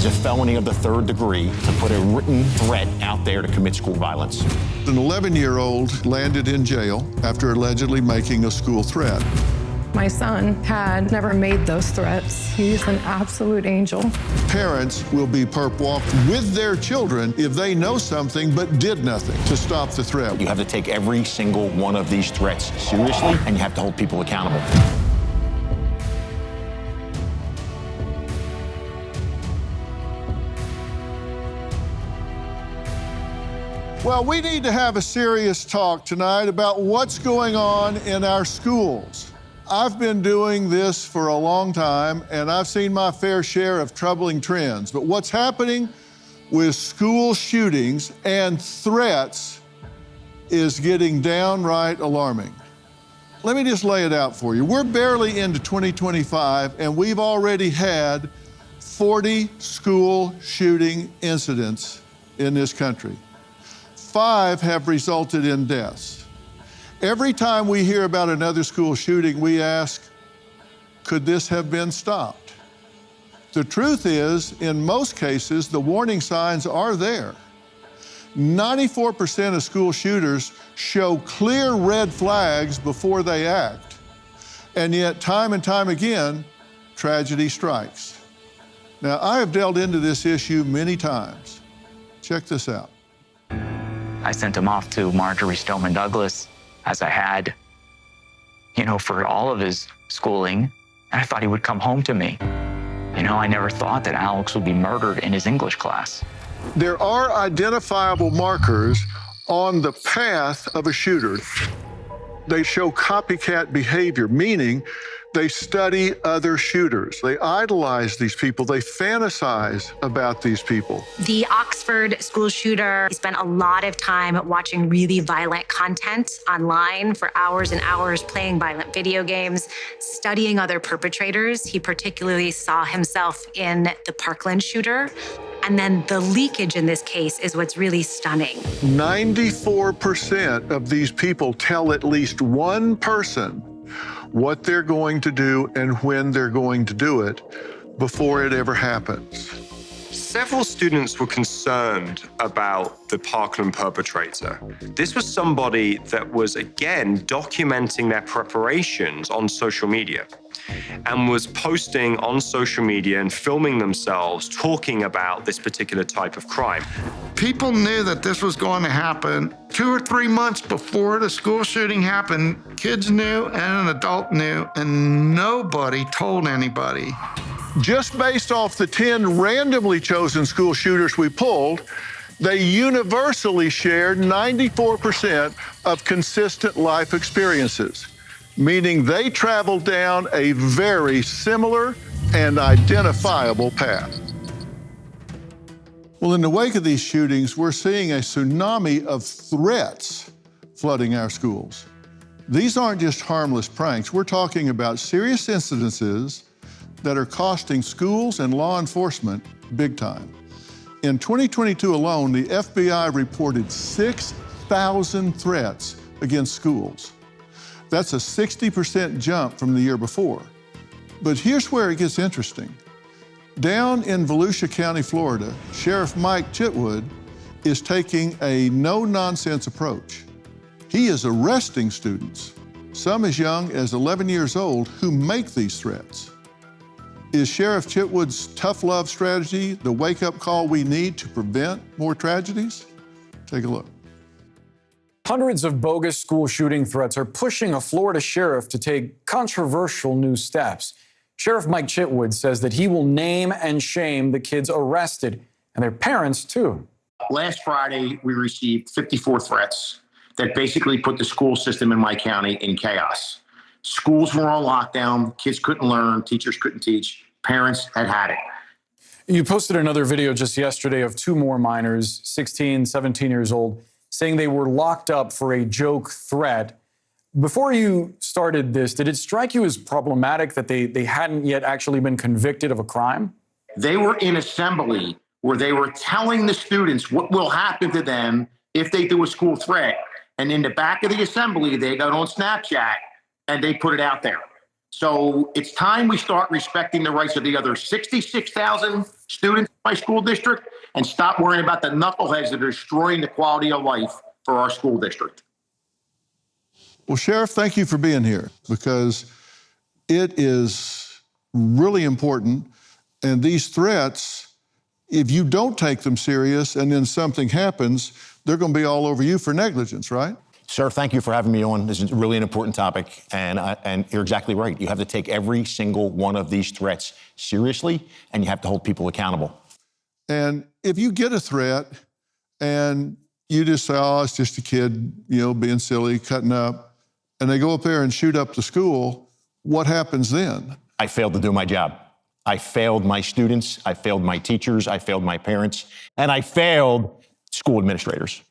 is a felony of the 3rd degree to put a written threat out there to commit school violence. An 11-year-old landed in jail after allegedly making a school threat. My son had never made those threats. He's an absolute angel. Parents will be perp walked with their children if they know something but did nothing to stop the threat. You have to take every single one of these threats seriously, and you have to hold people accountable. Well, we need to have a serious talk tonight about what's going on in our schools. I've been doing this for a long time, and I've seen my fair share of troubling trends. But what's happening with school shootings and threats is getting downright alarming. Let me just lay it out for you. We're barely into 2025, and we've already had 40 school shooting incidents in this country. 5 have resulted in deaths. Every time we hear about another school shooting, we ask, could this have been stopped? The truth is, in most cases, the warning signs are there. 94% of school shooters show clear red flags before they act. And yet, time and time again, tragedy strikes. Now, I have delved into this issue many times. Check this out. I sent him off to Marjorie Stoneman Douglas, as I had, for all of his schooling, and I thought he would come home to me. I never thought that Alex would be murdered in his English class. There are identifiable markers on the path of a shooter. They show copycat behavior, meaning they study other shooters. They idolize these people. They fantasize about these people. The Oxford school shooter spent a lot of time watching really violent content online for hours and hours, playing violent video games, studying other perpetrators. He particularly saw himself in the Parkland shooter. And then the leakage in this case is what's really stunning. 94% of these people tell at least one person what they're going to do and when they're going to do it before it ever happens. Several students were concerned about the Parkland perpetrator. This was somebody that was, again, documenting their preparations on social media and was posting on social media and filming themselves talking about this particular type of crime. People knew that this was going to happen 2 or 3 months before the school shooting happened. Kids knew and an adult knew, and nobody told anybody. Just based off the 10 randomly chosen school shooters we pulled, they universally shared 94% of consistent life experiences, meaning they traveled down a very similar and identifiable path. Well, in the wake of these shootings, we're seeing a tsunami of threats flooding our schools. These aren't just harmless pranks. We're talking about serious incidences that are costing schools and law enforcement big time. In 2022 alone, the FBI reported 6,000 threats against schools. That's a 60% jump from the year before. But here's where it gets interesting. Down in Volusia County, Florida, Sheriff Mike Chitwood is taking a no-nonsense approach. He is arresting students, some as young as 11 years old, who make these threats. Is Sheriff Chitwood's tough love strategy the wake-up call we need to prevent more tragedies? Take a look. Hundreds of bogus school shooting threats are pushing a Florida sheriff to take controversial new steps. Sheriff Mike Chitwood says that he will name and shame the kids arrested and their parents, too. Last Friday, we received 54 threats that basically put the school system in my county in chaos. Schools were on lockdown, kids couldn't learn, teachers couldn't teach, parents had it. You posted another video just yesterday of 2 more minors, 16, 17 years old, saying they were locked up for a joke threat. Before you started this, did it strike you as problematic that they hadn't yet actually been convicted of a crime? They were in assembly where they were telling the students what will happen to them if they do a school threat. And in the back of the assembly, they got on Snapchat and they put it out there. So it's time we start respecting the rights of the other 66,000 students in my school district and stop worrying about the knuckleheads that are destroying the quality of life for our school district. Well, Sheriff, thank you for being here, because it is really important. And these threats, if you don't take them serious and then something happens, they're going to be all over you for negligence, right? Sir, thank you for having me on. This is really an important topic, and you're exactly right. You have to take every single one of these threats seriously, and you have to hold people accountable. And if you get a threat and you just say, oh, it's just a kid, being silly, cutting up, and they go up there and shoot up the school, what happens then? I failed to do my job. I failed my students, I failed my teachers, I failed my parents, and I failed school administrators.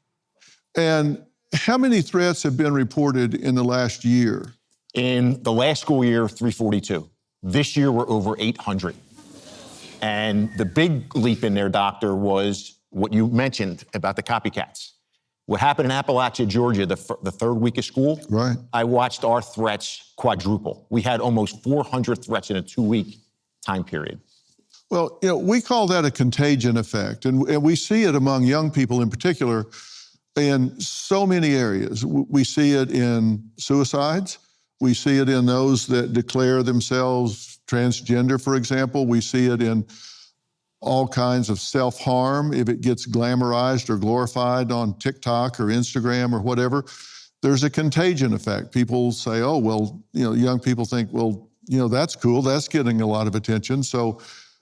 And how many threats have been reported in the last year? In the last school year, 342. This year, we're over 800. And the big leap in there, Doctor, was what you mentioned about the copycats. What happened in Appalachia, Georgia, the third week of school, right? I watched our threats quadruple. We had almost 400 threats in a 2-week time period. Well, we call that a contagion effect, and we see it among young people in particular in so many areas. We see it in suicides. We see it in those that declare themselves transgender, for example. We see it in all kinds of self-harm if it gets glamorized or glorified on TikTok or Instagram or whatever. There's a contagion effect. People say, oh, well, young people think, well, that's cool, that's getting a lot of attention, so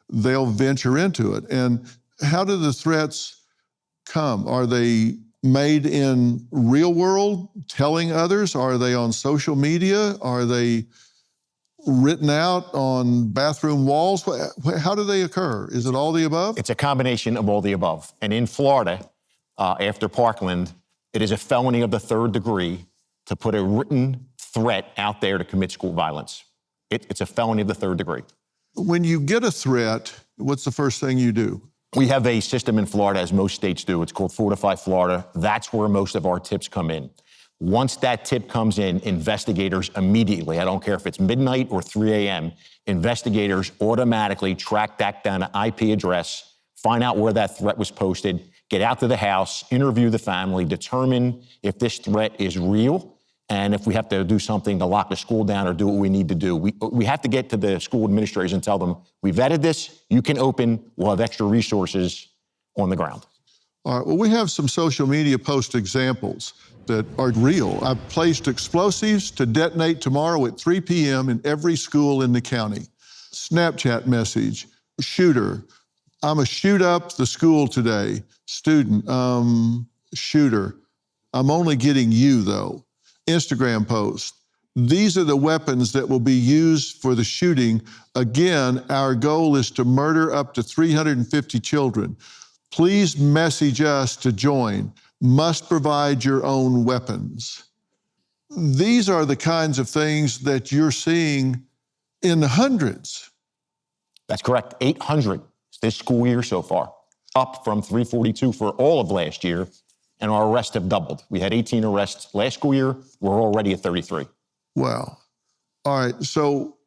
they'll venture into it. And how do the threats come? Are they made in real world, telling others? Are they on social media? Are they written out on bathroom walls? How do they occur? Is it all the above? It's a combination of all the above. And in Florida, after Parkland, it is a felony of the 3rd degree to put a written threat out there to commit school violence. It's a felony of the 3rd degree. When you get a threat, what's the first thing you do? We have a system in Florida, as most states do. It's called Fortify Florida. That's where most of our tips come in. Once that tip comes in, investigators immediately, I don't care if it's midnight or 3 a.m., investigators automatically track that down an IP address, find out where that threat was posted, get out to the house, interview the family, determine if this threat is real, and if we have to do something to lock the school down or do what we need to do. We have to get to the school administrators and tell them, we vetted this, you can open, we'll have extra resources on the ground. All right, well, we have some social media post examples that are real. I've placed explosives to detonate tomorrow at 3 p.m. in every school in the county. Snapchat message, shooter, I'm gonna shoot up the school today. Student, shooter, I'm only getting you though. Instagram post. These are the weapons that will be used for the shooting. Again, our goal is to murder up to 350 children. Please message us to join. Must provide your own weapons. These are the kinds of things that you're seeing in the hundreds. That's correct. 800 this school year so far, up from 342 for all of last year, and our arrests have doubled. We had 18 arrests last school year. We're already at 33. Wow. All right, so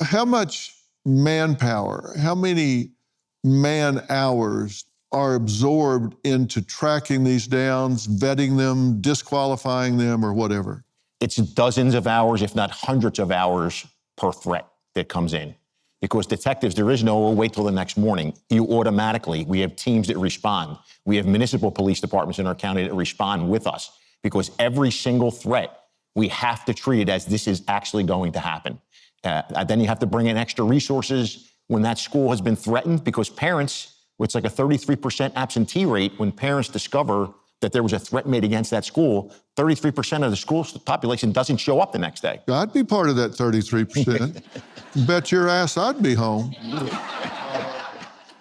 how much manpower, how many man hours are absorbed into tracking these down, vetting them, disqualifying them, or whatever? It's dozens of hours, if not hundreds of hours per threat that comes in. Because detectives, there is no wait till the next morning. You automatically, we have teams that respond. We have municipal police departments in our county that respond with us. Because every single threat, we have to treat it as this is actually going to happen. Then you have to bring in extra resources when that school has been threatened, because parents, it's like a 33% absentee rate when parents discover that there was a threat made against that school. 33% of the school population doesn't show up the next day. I'd be part of that 33%. Bet your ass I'd be home.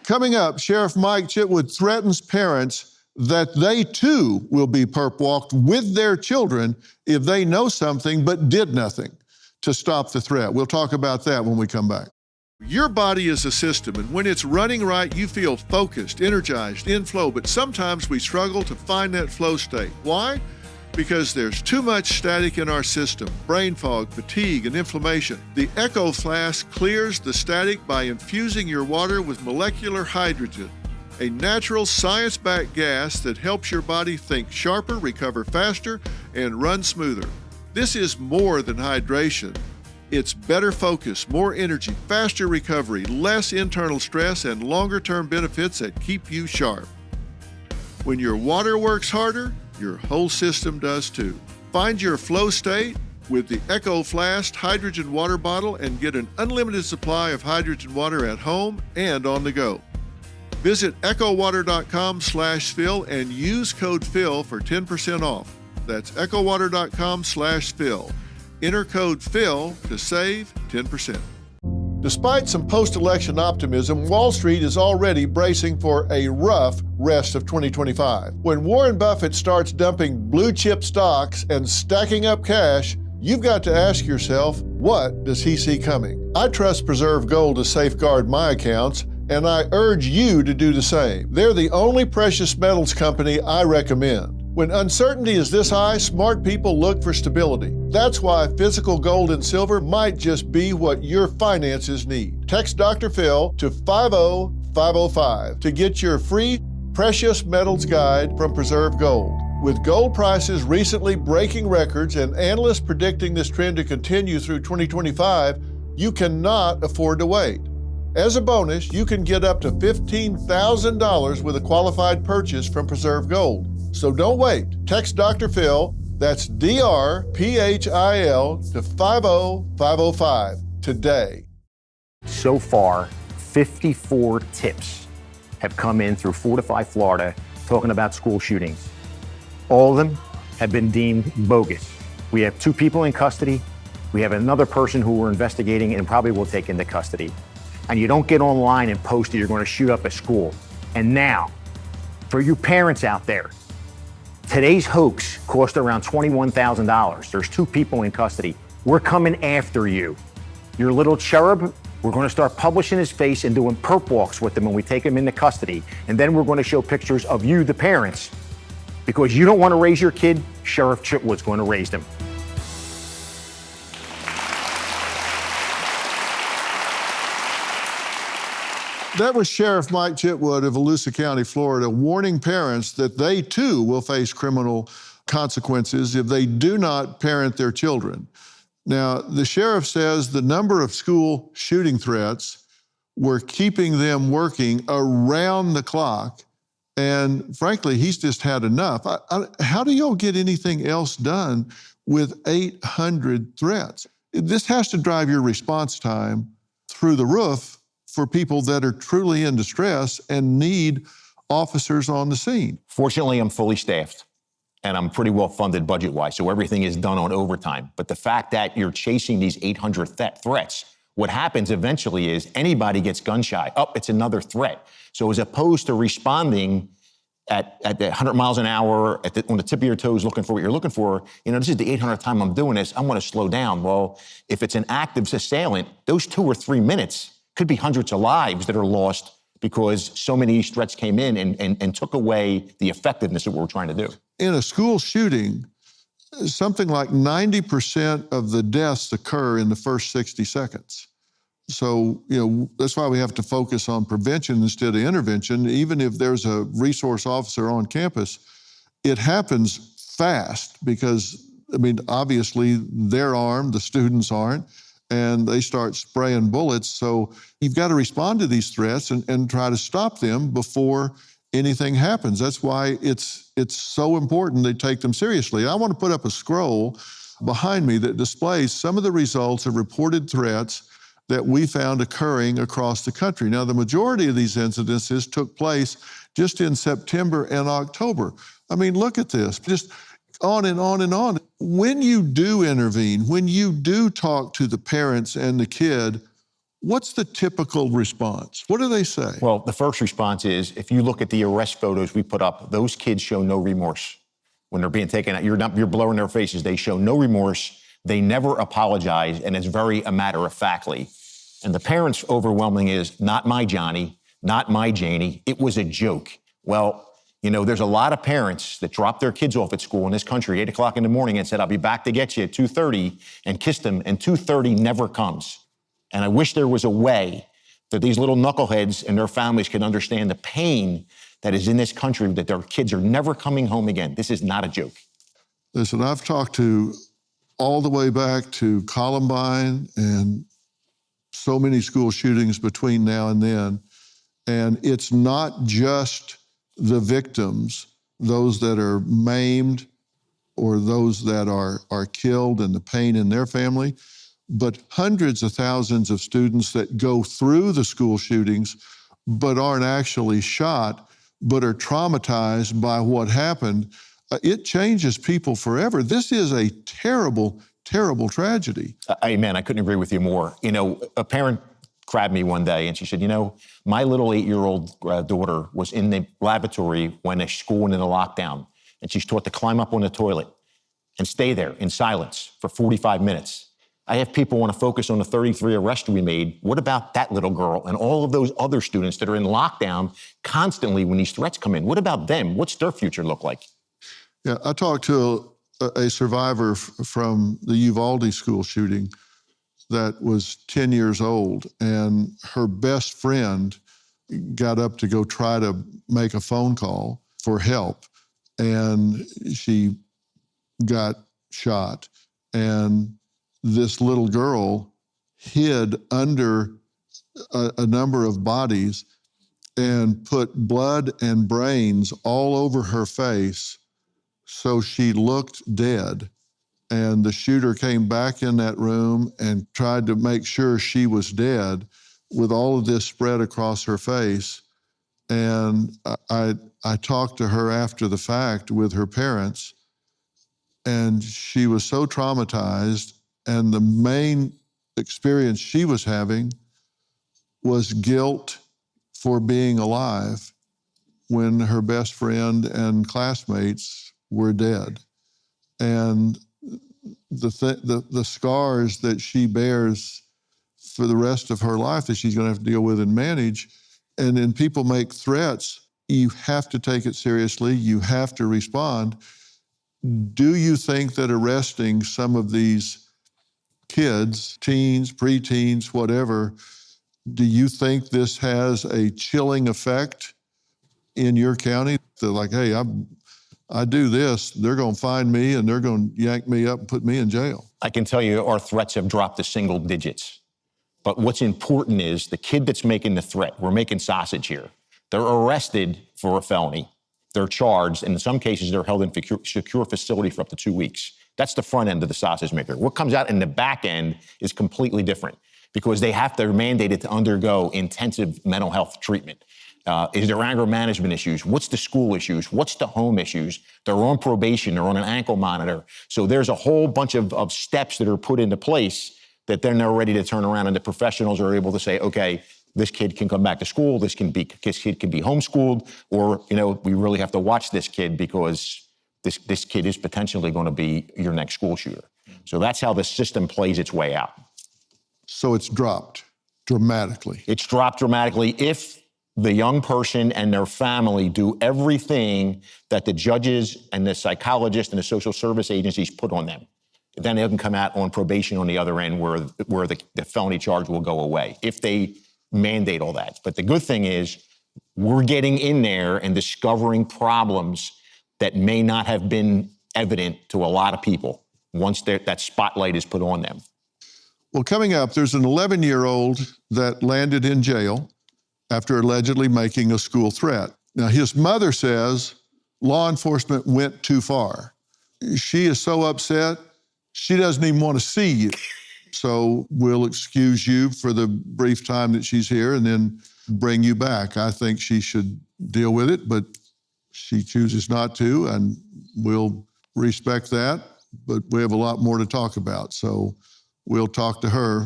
Coming up, Sheriff Mike Chitwood threatens parents that they too will be perp walked with their children if they know something but did nothing to stop the threat. We'll talk about that when we come back. Your body is a system, and when it's running right, you feel focused, energized, in flow, but sometimes we struggle to find that flow state. Why? because there's too much static in our system, brain fog, fatigue, and inflammation. The Echo Flask clears the static by infusing your water with molecular hydrogen, a natural science-backed gas that helps your body think sharper, recover faster, and run smoother. This is more than hydration. It's better focus, more energy, faster recovery, less internal stress, and longer-term benefits that keep you sharp. When your water works harder, your whole system does too. Find your flow state with the Echo Flask hydrogen water bottle and get an unlimited supply of hydrogen water at home and on the go. Visit echowater.com/Phil and use code Phil for 10% off. That's echowater.com/Phil. Enter code Phil to save 10%. Despite some post-election optimism, Wall Street is already bracing for a rough rest of 2025. When Warren Buffett starts dumping blue chip stocks and stacking up cash, you've got to ask yourself, what does he see coming? I trust Preserve Gold to safeguard my accounts, and I urge you to do the same. They're the only precious metals company I recommend. When uncertainty is this high, smart people look for stability. That's why physical gold and silver might just be what your finances need. Text Dr. Phil to 50505 to get your free precious metals guide from Preserve Gold. With gold prices recently breaking records and analysts predicting this trend to continue through 2025, you cannot afford to wait. As a bonus, you can get up to $15,000 with a qualified purchase from Preserve Gold. So don't wait. Text Dr. Phil, that's DRPHIL, to 50505 today. So far, 54 tips have come in through Fortify Florida talking about school shootings. All of them have been deemed bogus. We have 2 people in custody. We have another person who we're investigating and probably will take into custody. And you don't get online and post that you're going to shoot up a school. And now, for you parents out there, today's hoax cost around $21,000. There's 2 people in custody. We're coming after you. Your little cherub, we're going to start publishing his face and doing perp walks with him when we take him into custody. And then we're going to show pictures of you, the parents. Because you don't want to raise your kid, Sheriff Chitwood's going to raise them. That was Sheriff Mike Chitwood of Volusia County, Florida, warning parents that they too will face criminal consequences if they do not parent their children. Now, the sheriff says the number of school shooting threats were keeping them working around the clock. And frankly, he's just had enough. How do y'all get anything else done with 800 threats? This has to drive your response time through the roof for people that are truly in distress and need officers on the scene. Fortunately, I'm fully staffed and I'm pretty well funded budget-wise, so everything is done on overtime. But the fact that you're chasing these 800 threats, what happens eventually is anybody gets gun shy. Oh, it's another threat. So as opposed to responding at the 100 miles an hour, on the tip of your toes looking for what you're looking for, this is the 800th time I'm doing this, I'm gonna slow down. Well, if it's an active assailant, those 2 or 3 minutes could be hundreds of lives that are lost because so many threats came in and took away the effectiveness of what we're trying to do. In a school shooting, something like 90% of the deaths occur in the first 60 seconds. So, that's why we have to focus on prevention instead of intervention. Even if there's a resource officer on campus, it happens fast because, obviously they're armed, the students aren't, and they start spraying bullets. So you've got to respond to these threats and try to stop them before anything happens. That's why it's so important they take them seriously. I want to put up a scroll behind me that displays some of the results of reported threats that we found occurring across the country. Now, the majority of these incidences took place just in September and October. Look at this, just on and on and on. When you do intervene, when you do talk to the parents and the kid, what's the typical response? What do they say? Well, the first response is, if you look at the arrest photos we put up, those kids show no remorse. When they're being taken out, you're blurring their faces. They show no remorse. They never apologize, and it's very a matter of factly. And the parents' overwhelming is, not my Johnny, not my Janie. It was a joke. Well, There's a lot of parents that drop their kids off at school in this country, 8 o'clock in the morning, and said, I'll be back to get you at 2:30, and kissed them, and 2:30 never comes. And I wish there was a way that these little knuckleheads and their families can understand the pain that is in this country, that their kids are never coming home again. This is not a joke. Listen, I've talked to all the way back to Columbine and so many school shootings between now and then. And it's not just the victims, those that are maimed or those that are killed and the pain in their family, but hundreds of thousands of students that go through the school shootings but aren't actually shot, but are traumatized by what happened. It changes people forever. This is a terrible, terrible tragedy. Amen. I couldn't agree with you more. A parent grabbed me one day and she said, my little 8-year-old daughter was in the lavatory when a school went into lockdown, and she's taught to climb up on the toilet and stay there in silence for 45 minutes. I have people want to focus on the 33 arrests we made. What about that little girl and all of those other students that are in lockdown constantly when these threats come in? What about them? What's their future look like? Yeah, I talked to a survivor from the Uvalde school shooting that was 10 years old, and her best friend got up to go try to make a phone call for help, and she got shot. And this little girl hid under a number of bodies and put blood and brains all over her face so she looked dead. And the shooter came back in that room and tried to make sure she was dead with all of this spread across her face. And I talked to her after the fact with her parents, and she was so traumatized. And the main experience she was having was guilt for being alive when her best friend and classmates were dead. And the scars that she bears for the rest of her life that she's going to have to deal with and manage. And then people make threats. You have to take it seriously. You have to respond. Do you think that arresting some of these kids, teens, preteens, whatever, do you think this has a chilling effect in your county? They're like, hey, I do this, they're going to find me and they're going to yank me up and put me in jail. I can tell you our threats have dropped to single digits. But what's important is the kid that's making the threat, we're making sausage here. They're arrested for a felony. They're charged, and in some cases, they're held in secure facility for up to 2 weeks. That's the front end of the sausage maker. What comes out in the back end is completely different because they're mandated to undergo intensive mental health treatment. Is there anger management issues? What's the school issues? What's the home issues? They're on probation. They're on an ankle monitor. So there's a whole bunch of steps that are put into place that then they're ready to turn around, and the professionals are able to say, okay, this kid can come back to school. This kid can be homeschooled, or we really have to watch this kid because this kid is potentially going to be your next school shooter. So that's how the system plays its way out. So it's dropped dramatically. It's dropped dramatically if the young person and their family do everything that the judges and the psychologists and the social service agencies put on them. Then they can come out on probation on the other end where the felony charge will go away if they mandate all that. But the good thing is we're getting in there and discovering problems that may not have been evident to a lot of people once that spotlight is put on them. Well, coming up, there's an 11-year-old that landed in jail after allegedly making a school threat. Now, his mother says law enforcement went too far. She is so upset, she doesn't even want to see you. So we'll excuse you for the brief time that she's here and then bring you back. I think she should deal with it, but she chooses not to, and we'll respect that. But we have a lot more to talk about, so we'll talk to her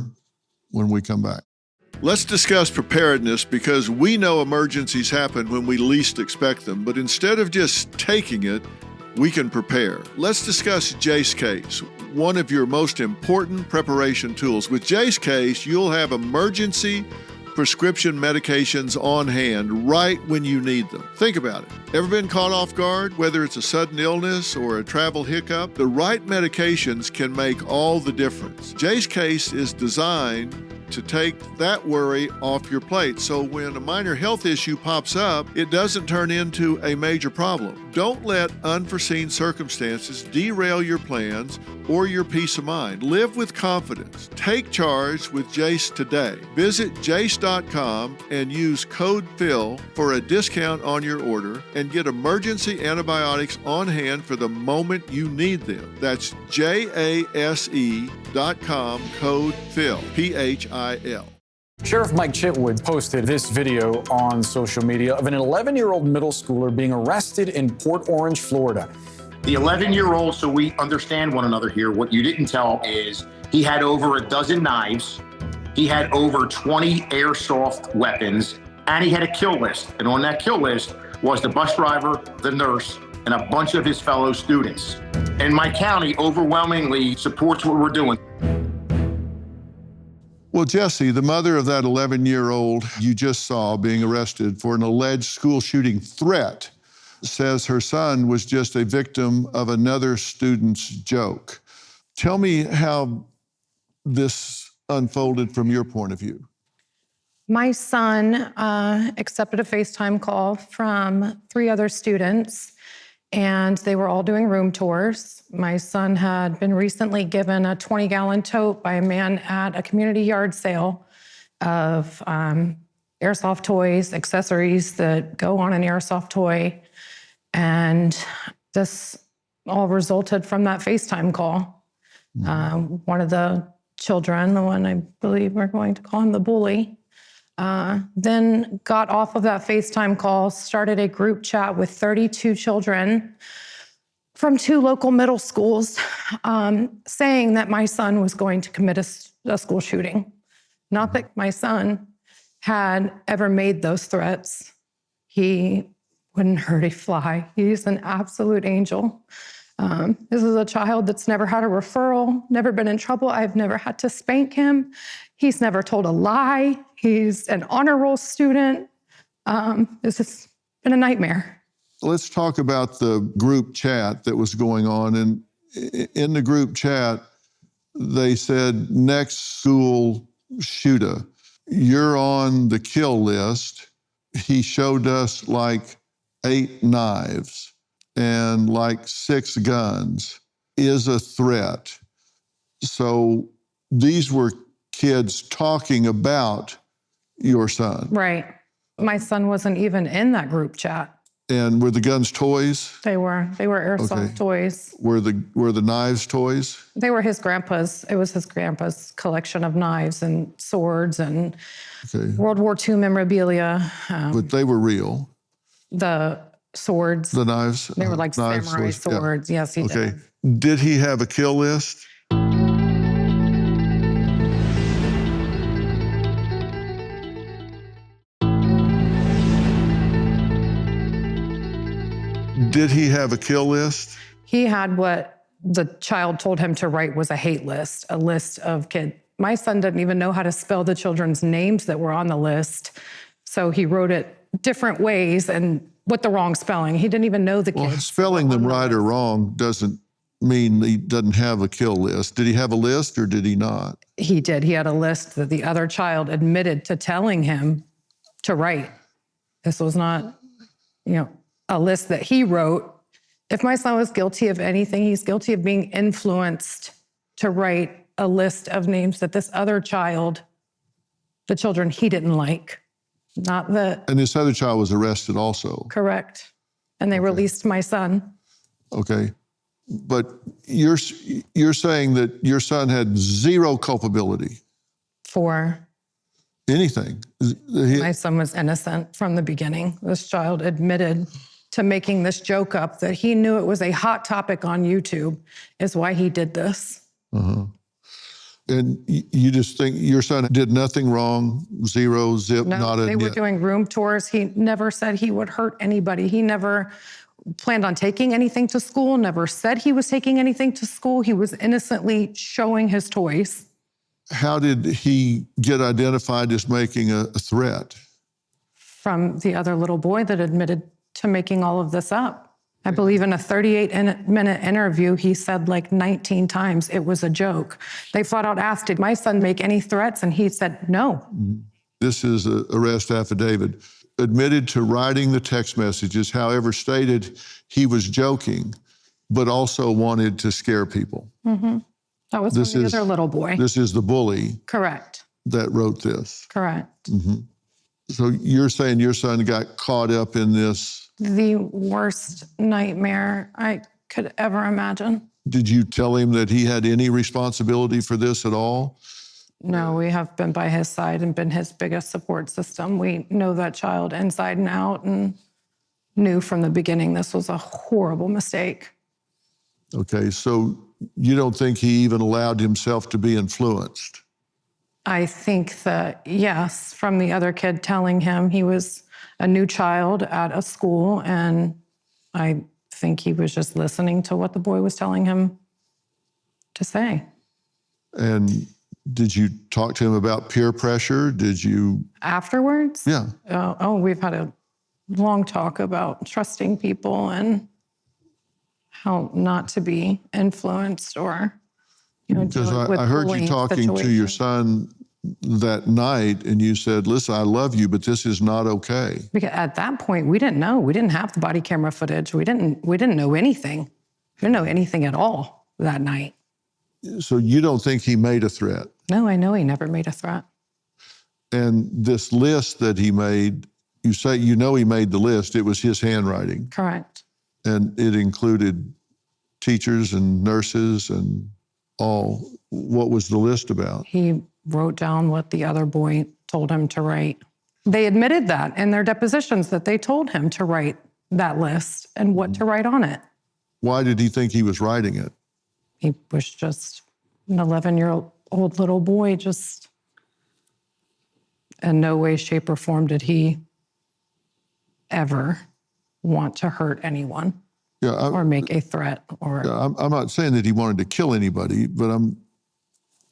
when we come back. Let's discuss preparedness, because we know emergencies happen when we least expect them, but instead of just taking it, we can prepare. Let's discuss Jace Case, one of your most important preparation tools. With Jace Case, you'll have emergency prescription medications on hand right when you need them. Think about it. Ever been caught off guard? Whether it's a sudden illness or a travel hiccup, the right medications can make all the difference. Jay's case is designed to take that worry off your plate. So when a minor health issue pops up, it doesn't turn into a major problem. Don't let unforeseen circumstances derail your plans or your peace of mind. Live with confidence. Take charge with Jace today. Visit jace.com and use code PHIL for a discount on your order and get emergency antibiotics on hand for the moment you need them. That's JASE.com, code PHIL, PHIL. Sheriff Mike Chitwood posted this video on social media of an 11-year-old middle schooler being arrested in Port Orange, Florida. The 11-year-old, so we understand one another here, what you didn't tell is he had over a dozen knives, he had over 20 airsoft weapons, and he had a kill list. And on that kill list was the bus driver, the nurse, and a bunch of his fellow students. And my county overwhelmingly supports what we're doing. Well, Jesse, the mother of that 11-year-old you just saw being arrested for an alleged school shooting threat, says her son was just a victim of another student's joke. Tell me how this unfolded from your point of view. My son accepted a FaceTime call from 3 other students, and they were all doing room tours. My son had been recently given a 20-gallon tote by a man at a community yard sale of airsoft toys, accessories that go on an airsoft toy. And this all resulted from that FaceTime call. One of the children, the one I believe we're going to call him the bully, then got off of that FaceTime call, started a group chat with 32 children from 2 local middle schools, saying that my son was going to commit a school shooting. Not that my son had ever made those threats. He wouldn't hurt a fly. He's an absolute angel. This is a child that's never had a referral, never been in trouble. I've never had to spank him. He's never told a lie. He's an honor roll student. This has been a nightmare. Let's talk about the group chat that was going on. And in the group chat, they said, next school shooter, you're on the kill list. He showed us like 8 knives and like 6 guns, is a threat. So these were kids talking about your son. Right. My son wasn't even in that group chat. And were the guns toys? They were airsoft toys. Were the knives toys? They were his grandpa's. It was his grandpa's collection of knives and swords and World War II memorabilia. But they were real. The swords. The knives? They were like samurai swords. Yeah. Yes, he did. Did he have a kill list? Did he have a kill list? He had what the child told him to write was a hate list, a list of kids. My son didn't even know how to spell the children's names that were on the list. So he wrote it different ways and with the wrong spelling. He didn't even know the kids. Well, spelling them right or wrong doesn't mean he doesn't have a kill list. Did he have a list or did he not? He did. He had a list that the other child admitted to telling him to write. This was not, a list that he wrote. If my son was guilty of anything, he's guilty of being influenced to write a list of names that this other child, the children he didn't like, not that. And this other child was arrested also. Correct. And they released my son. Okay. But you're saying that your son had zero culpability? For? Anything. My son was innocent from the beginning. This child admitted to making this joke up that he knew it was a hot topic on YouTube is why he did this. Uh-huh. And you just think your son did nothing wrong, zero, zip, no, not a... They were doing room tours. He never said he would hurt anybody. He never planned on taking anything to school, never said he was taking anything to school. He was innocently showing his toys. How did he get identified as making a threat? From the other little boy that admitted to making all of this up. I believe in a 38-minute interview, he said like 19 times it was a joke. They flat out asked, did my son make any threats? And he said, no. This is an arrest affidavit. Admitted to writing the text messages, however, stated he was joking, but also wanted to scare people. That was from the other little boy. This is the bully Correct. that wrote this. Correct. So you're saying your son got caught up in this. The worst nightmare I could ever imagine. Did you tell him that he had any responsibility for this at all? No, we have been by his side and been his biggest support system. We know that child inside and out and knew from the beginning this was a horrible mistake. Okay, so you don't think he even allowed himself to be influenced? I think that, yes, from the other kid telling him he was a new child at a school, and I think he was just listening to what the boy was telling him to say. And did you talk to him about peer pressure? Did you? Afterwards? Yeah. We've had a long talk about trusting people and how not to be influenced or, Because dealing with I heard you bullying talking to your situations. son that night, and you said, listen, I love you, but this is not okay. Because at that point, we didn't know. We didn't have the body camera footage. We didn't know anything. We didn't know anything at all that night. So you don't think he made a threat? No, I know he never made a threat. And this list that he made, you say he made the list. It was his handwriting. Correct. And it included teachers and nurses and all. What was the list about? He wrote down what the other boy told him to write. They admitted that in their depositions that they told him to write that list and what to write on it. Why did he think he was writing it? He was just an 11-year-old little boy, just in no way, shape, or form did he ever want to hurt anyone or make a threat. I'm not saying that he wanted to kill anybody, but I'm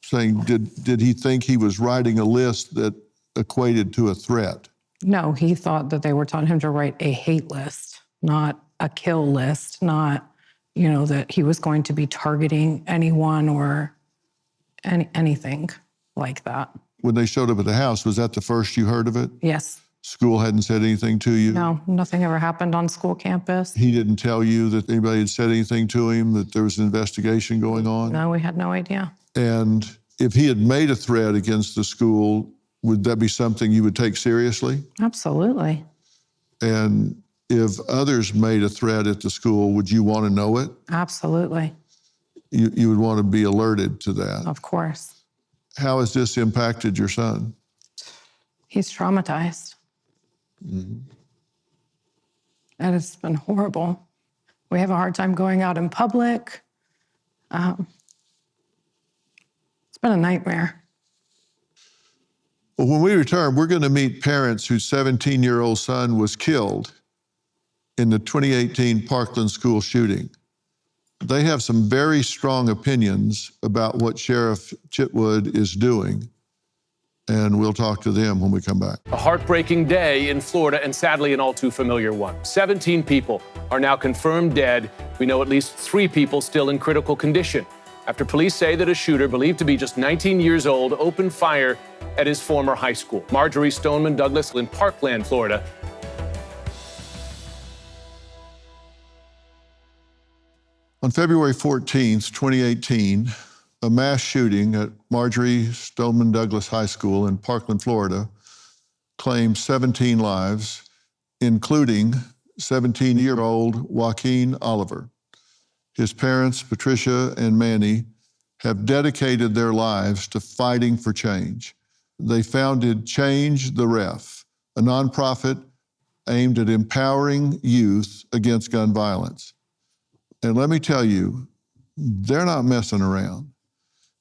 saying, did he think he was writing a list that equated to a threat? No, he thought that they were telling him to write a hate list, not a kill list, not, that he was going to be targeting anyone or anything like that. When they showed up at the house, was that the first you heard of it? Yes. School hadn't said anything to you? No, nothing ever happened on school campus. He didn't tell you that anybody had said anything to him, that there was an investigation going on? No, we had no idea. And if he had made a threat against the school, would that be something you would take seriously? Absolutely. And if others made a threat at the school, would you want to know it? Absolutely. You would want to be alerted to that. Of course. How has this impacted your son? He's traumatized. And it's been horrible. We have a hard time going out in public. It's been a nightmare. Well, when we return, we're going to meet parents whose 17-year-old son was killed in the 2018 Parkland school shooting. They have some very strong opinions about what Sheriff Chitwood is doing, and we'll talk to them when we come back. A heartbreaking day in Florida, and sadly an all too familiar one. 17 people are now confirmed dead. We know at least 3 people still in critical condition after police say that a shooter, believed to be just 19 years old, opened fire at his former high school. Marjorie Stoneman Douglas in Parkland, Florida. On February 14th, 2018, a mass shooting at Marjorie Stoneman Douglas High School in Parkland, Florida, claimed 17 lives, including 17-year-old Joaquin Oliver. His parents, Patricia and Manny, have dedicated their lives to fighting for change. They founded Change the Ref, a nonprofit aimed at empowering youth against gun violence. And let me tell you, they're not messing around.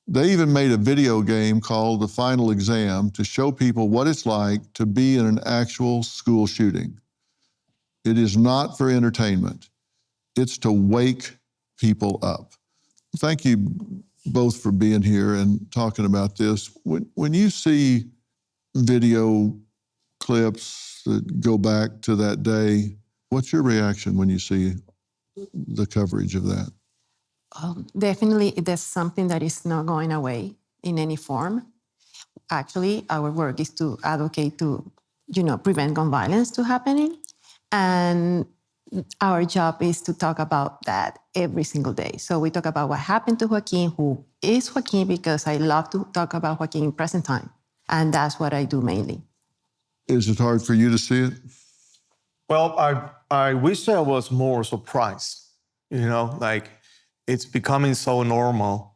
They even made a video game called The Final Exam to show people what it's like to be in an actual school shooting. It is not for entertainment. It's to wake people up. Thank you, both for being here and talking about this. When you see video clips that go back to that day, what's your reaction when you see the coverage of that? Definitely, there's something that is not going away in any form. Actually, our work is to advocate to, prevent gun violence to happening. And our job is to talk about that every single day. So we talk about what happened to Joaquin, who is Joaquin, because I love to talk about Joaquin in present time. And that's what I do mainly. Is it hard for you to see it? Well, I wish I was more surprised, like it's becoming so normal.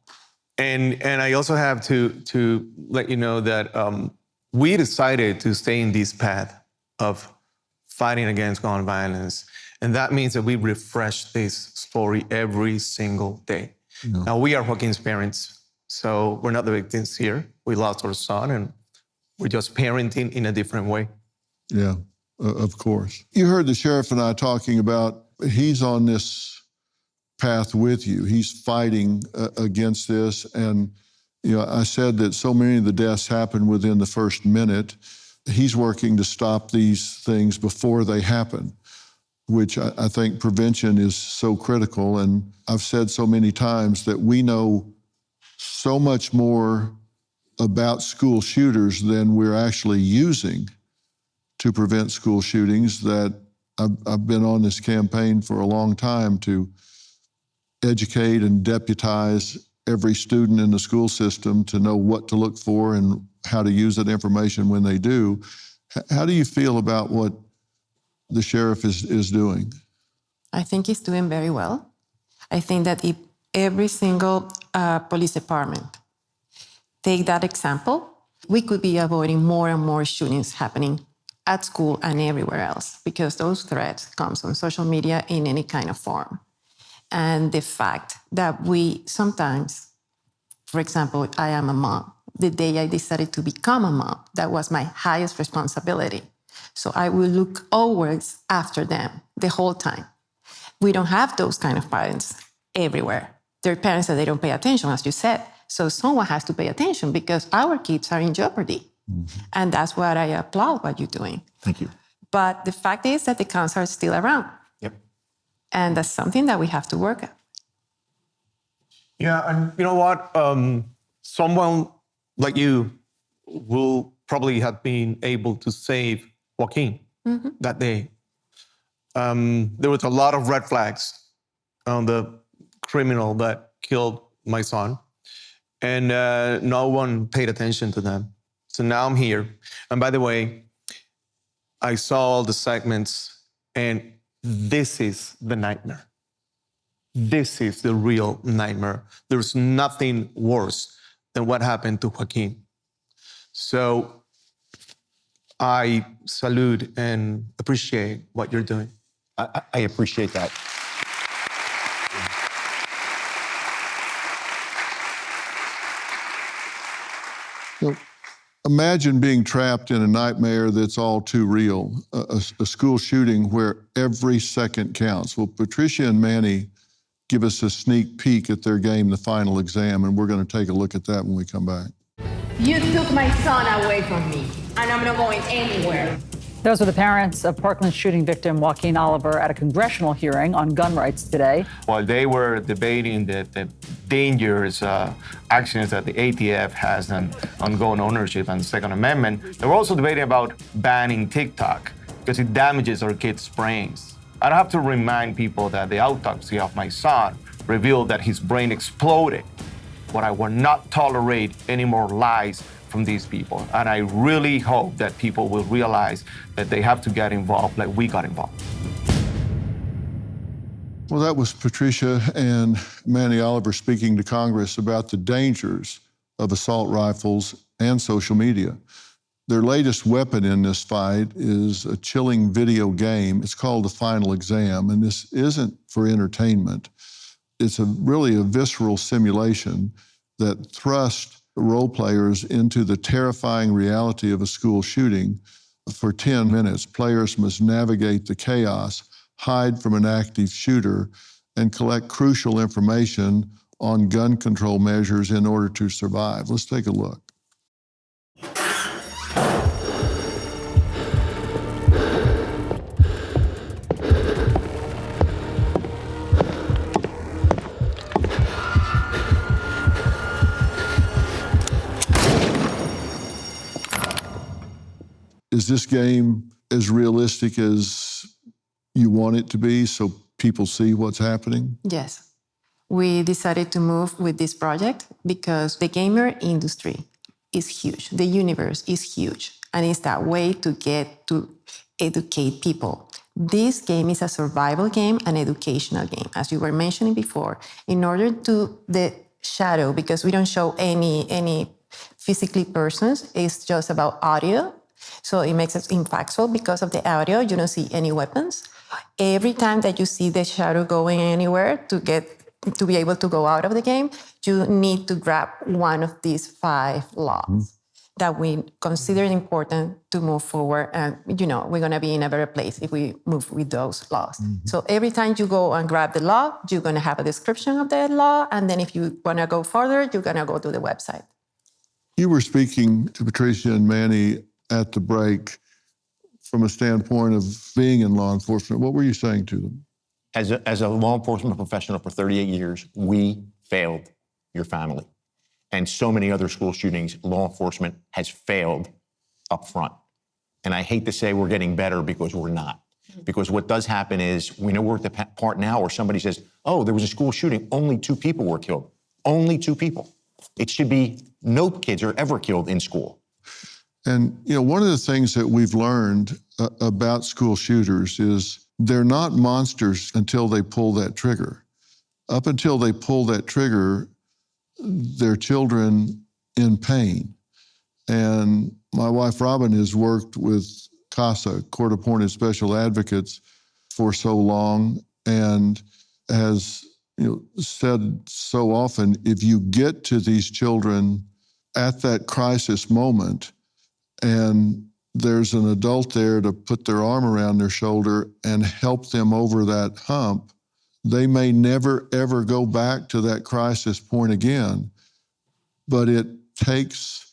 And I also have to let you know that we decided to stay in this path of fighting against gun violence. And that means that we refresh this story every single day. Yeah. Now, we are Joaquin's parents, so we're not the victims here. We lost our son, and we're just parenting in a different way. Yeah, of course. You heard the sheriff and I talking about, he's on this path with you. He's fighting against this. And, I said that so many of the deaths happen within the first minute. He's working to stop these things before they happen, which I think prevention is so critical. And I've said so many times that we know so much more about school shooters than we're actually using to prevent school shootings, that I've been on this campaign for a long time to educate and deputize every student in the school system to know what to look for and how to use that information when they do. How do you feel about what the sheriff is doing? I think he's doing very well. I think that if every single police department take that example, we could be avoiding more and more shootings happening at school and everywhere else, because those threats come on social media in any kind of form. And the fact that we sometimes, for example, I am a mom. The day I decided to become a mom, that was my highest responsibility. So I will look always after them the whole time. We don't have those kind of parents everywhere. There are parents that they don't pay attention, as you said. So someone has to pay attention because our kids are in jeopardy. Mm-hmm. And that's what I applaud what you're doing. Thank you. But the fact is that the guns are still around. Yep. And that's something that we have to work at. Yeah, and you know what? Someone like you will probably have been able to save Joaquin that day. There was a lot of red flags on the criminal that killed my son, and no one paid attention to them. So now I'm here. And by the way, I saw all the segments, and this is the nightmare. This is the real nightmare. There's nothing worse than what happened to Joaquin. So I salute and appreciate what you're doing. I appreciate that. So imagine being trapped in a nightmare that's all too real, a school shooting where every second counts. Well, Patricia and Manny give us a sneak peek at their game, The Final Exam, and we're going to take a look at that when we come back. You took my son away from me, and I'm not going anywhere. Those are the parents of Parkland shooting victim Joaquin Oliver at a congressional hearing on gun rights today. While they were debating the dangerous actions that the ATF has on gun ownership and Second Amendment, they were also debating about banning TikTok because it damages our kids' brains. I don't have to remind people that the autopsy of my son revealed that his brain exploded. But I will not tolerate any more lies from these people. And I really hope that people will realize that they have to get involved like we got involved. Well, that was Patricia and Manny Oliver speaking to Congress about the dangers of assault rifles and social media. Their latest weapon in this fight is a chilling video game. It's called The Final Exam, and this isn't for entertainment. It's really a visceral simulation that thrusts role players into the terrifying reality of a school shooting. For 10 minutes, players must navigate the chaos, hide from an active shooter, and collect crucial information, on gun control measures in order to survive. Let's take a look. Is this game as realistic as you want it to be so people see what's happening? Yes. We decided to move with this project because the gamer industry is huge. The universe is huge. And it's that way to get to educate people. This game is a survival game, an educational game. As you were mentioning before, in order to the shadow, because we don't show any physically persons, it's just about audio. So it makes it impactful because of the audio. You don't see any weapons. Every time that you see the shadow going anywhere to be able to go out of the game, you need to grab one of these 5 laws that we consider important to move forward. And, we're going to be in a better place if we move with those laws. So every time you go and grab the law, you're going to have a description of that law. And then if you want to go further, you're going to go to the website. You were speaking to Patricia and Manny at the break from a standpoint of being in law enforcement. What were you saying to them? As a law enforcement professional for 38 years, we failed your family. And so many other school shootings, law enforcement has failed up front. And I hate to say we're getting better because we're not. Because what does happen is we know we're at the part now where somebody says, oh, there was a school shooting, only 2 people were killed. Only 2 people. It should be no kids are ever killed in school. And, one of the things that we've learned about school shooters is they're not monsters until they pull that trigger. Up until they pull that trigger, they're children in pain. And my wife, Robin, has worked with CASA, Court-Appointed Special Advocates, for so long and has said so often, if you get to these children at that crisis moment and there's an adult there to put their arm around their shoulder and help them over that hump, they may never, ever go back to that crisis point again. But it takes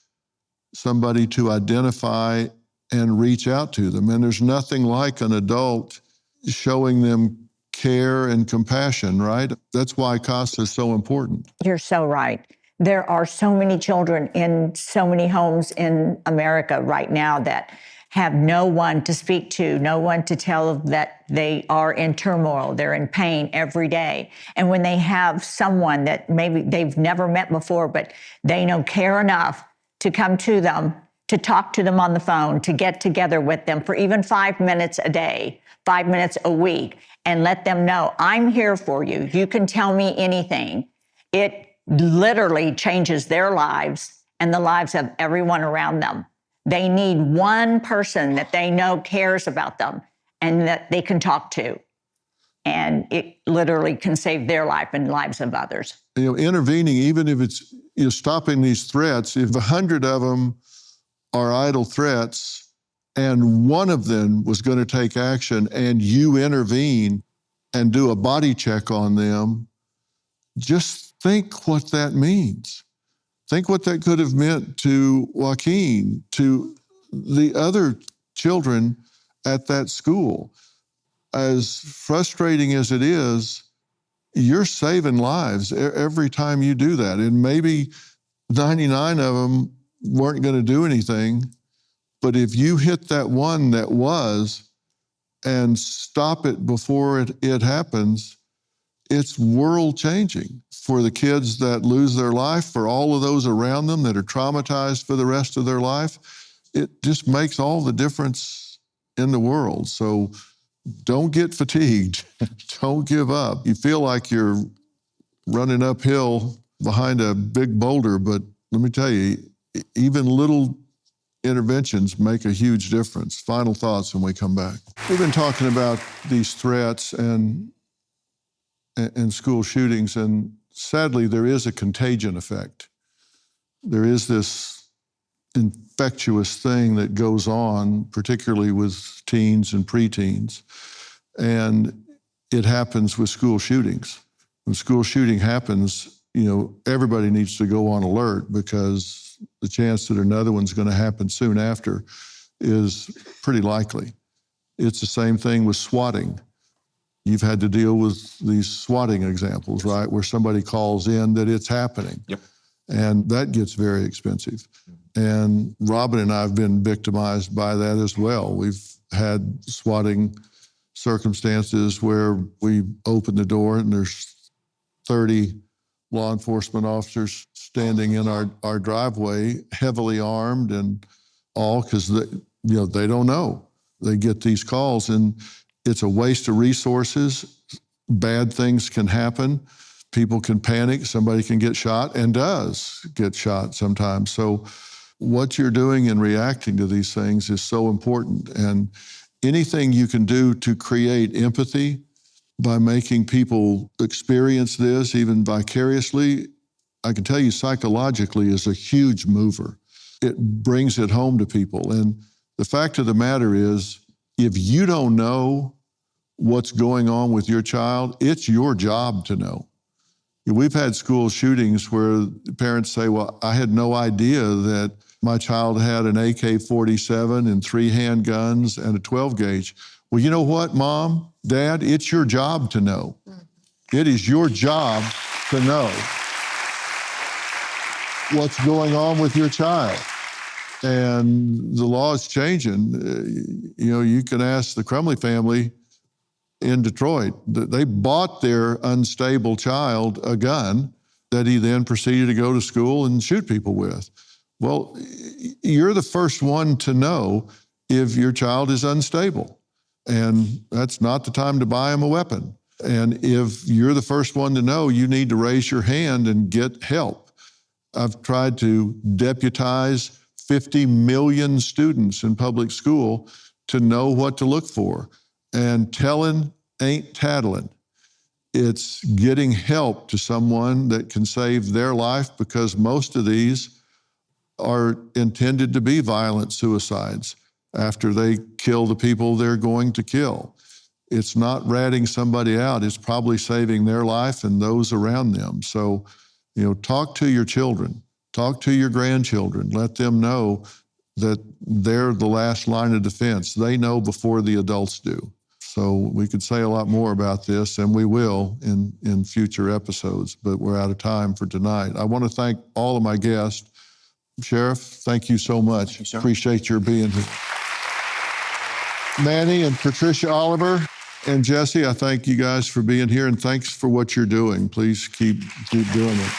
somebody to identify and reach out to them. And there's nothing like an adult showing them care and compassion, right? That's why CASA is so important. You're so right. There are so many children in so many homes in America right now that have no one to speak to, no one to tell that they are in turmoil, they're in pain every day. And when they have someone that maybe they've never met before, but they care enough to come to them, to talk to them on the phone, to get together with them for even 5 minutes a day, 5 minutes a week, and let them know, I'm here for you. You can tell me anything. It literally changes their lives and the lives of everyone around them. They need one person that they know cares about them and that they can talk to. And it literally can save their life and lives of others. Intervening, even if it's stopping these threats, if 100 of them are idle threats and one of them was going to take action and you intervene and do a body check on them, just think what that means. Think what that could have meant to Joaquin, to the other children at that school. As frustrating as it is, you're saving lives every time you do that. And maybe 99 of them weren't going to do anything, but if you hit that one that was and stop it before it happens, it's world-changing for the kids that lose their life, for all of those around them that are traumatized for the rest of their life. It just makes all the difference in the world. So don't get fatigued. Don't give up. You feel like you're running uphill behind a big boulder, but let me tell you, even little interventions make a huge difference. Final thoughts when we come back. We've been talking about these threats and school shootings, and sadly, there is a contagion effect. There is this infectious thing that goes on, particularly with teens and preteens, and it happens with school shootings. When school shooting happens, everybody needs to go on alert, because the chance that another one's going to happen soon after is pretty likely. It's the same thing with swatting. You've had to deal with these swatting examples, right? Where somebody calls in that it's happening. Yep. And that gets very expensive. And Robin and I have been victimized by that as well. We've had swatting circumstances where we open the door and there's 30 law enforcement officers standing in our driveway, heavily armed, and all because they don't know. They get these calls, and it's a waste of resources. Bad things can happen. People can panic. Somebody can get shot, and does get shot sometimes. So what you're doing in reacting to these things is so important. And anything you can do to create empathy by making people experience this, even vicariously, I can tell you psychologically is a huge mover. It brings it home to people. And the fact of the matter is, if you don't know what's going on with your child, it's your job to know. We've had school shootings where parents say, well, I had no idea that my child had an AK-47 and 3 handguns and a 12 gauge. Well, you know what, Mom, Dad, it's your job to know. It is your job to know what's going on with your child. And the law is changing. You can ask the Crumley family in Detroit. They bought their unstable child a gun that he then proceeded to go to school and shoot people with. Well, you're the first one to know if your child is unstable. And that's not the time to buy him a weapon. And if you're the first one to know, you need to raise your hand and get help. I've tried to deputize 50 million students in public school to know what to look for. And telling ain't tattling. It's getting help to someone that can save their life, because most of these are intended to be violent suicides after they kill the people they're going to kill. It's not ratting somebody out. It's probably saving their life and those around them. So, talk to your children. Talk to your grandchildren. Let them know that they're the last line of defense. They know before the adults do. So we could say a lot more about this, and we will in future episodes, but we're out of time for tonight. I want to thank all of my guests. Sheriff, thank you so much. You, appreciate your being here. Manny and Patricia Oliver and Jesse, I thank you guys for being here, and thanks for what you're doing. Please keep doing it.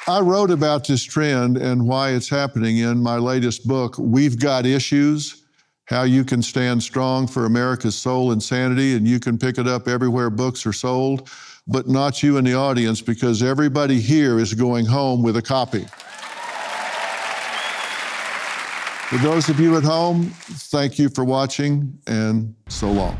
I wrote about this trend and why it's happening in my latest book, We've Got Issues, How You Can Stand Strong for America's Soul and Sanity, and you can pick it up everywhere books are sold, but not you in the audience, because everybody here is going home with a copy. For those of you at home, thank you for watching, and so long.